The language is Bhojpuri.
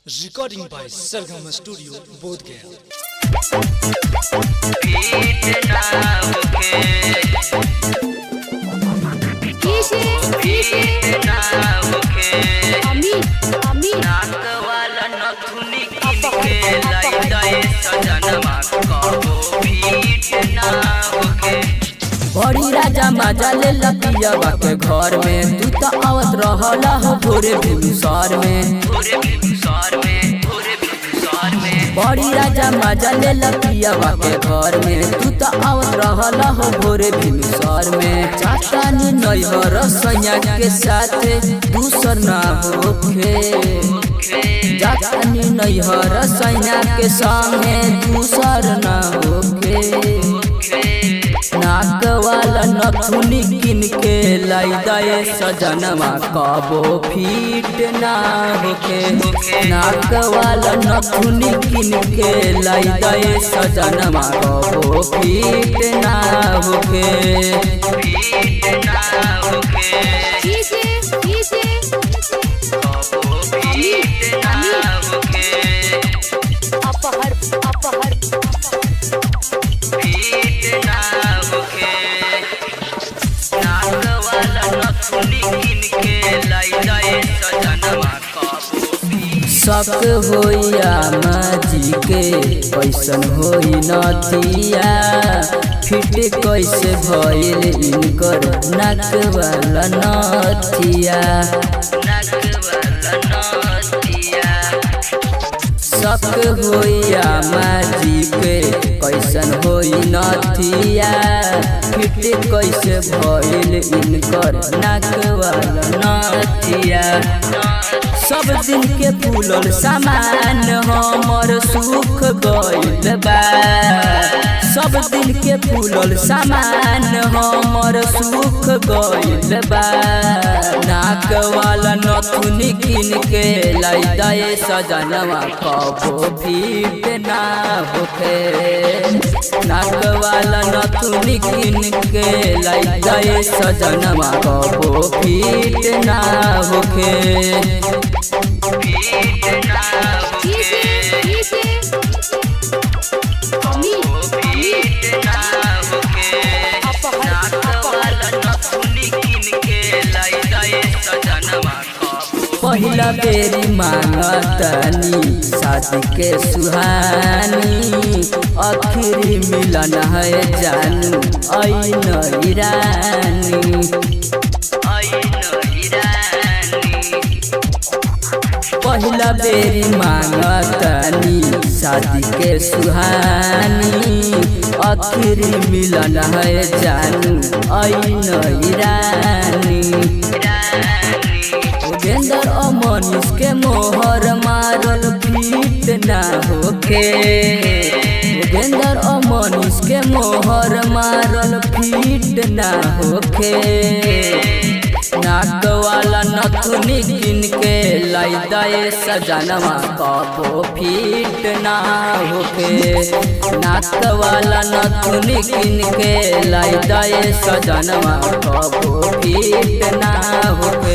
Recording by Sargama Studio, Bodh Gaya. बड़ी राजा मजा ले लपियावा के घर में तू तो आवत रहला हो भोरे भिनुसार में। बड़ी राजा मजा ले लपियावा के घर में तू तो आवत रहला हो भोरे भिनुसार में। चाचानी नैहर सैया के साथ दूसर ना होखे, चाचानी नैहर सैया के संगे दूसर ना होखे। नाक वाला नथुनी किन के लाई दे सजनमा कबो फिट ना होके। नाक वाला नथुनी किन के लाई दे सजनमा कबो फिट ना होके। शक होइया माजी के कैसन होई नथिया, फिट कैसे भइल इनकर नाक वाला नथिया। शक होइया माजी के कैसन होई नथिया, फिट कैसे भइल इनकर नाक वाला नथिया। सब दिन के फूलल सामान हमर सुख गइल बा, सब दिन के फूलल सामान हमर सुख गइल बा। नाक वाला नथुनी किन के लाई दे सजनवा कबो फिट ना होखे। नाक वाला नथुनी किन के लाई दे सजनवा कबो फिट ना होखे। पहिला बेरी मांगतनी शादी के सुहानी, आखिरी मिलन है जानू ऐन रानी। पहिला बेरी मांगतनी शादी के सुहानी, आखिरी मिलन है जानू ऐन रानी। गेंदर अमनीश के मोहर मारल फिट ना होखे। गेंदर अमनीश के मोहर मारल फिट ना होखे। नाक वाला नथुनी किन के लाई दे सजनवा कबो फिट ना होखे। नाक वाला नथुनी किन के लाई दे सजनवा कबो फिट ना होखे।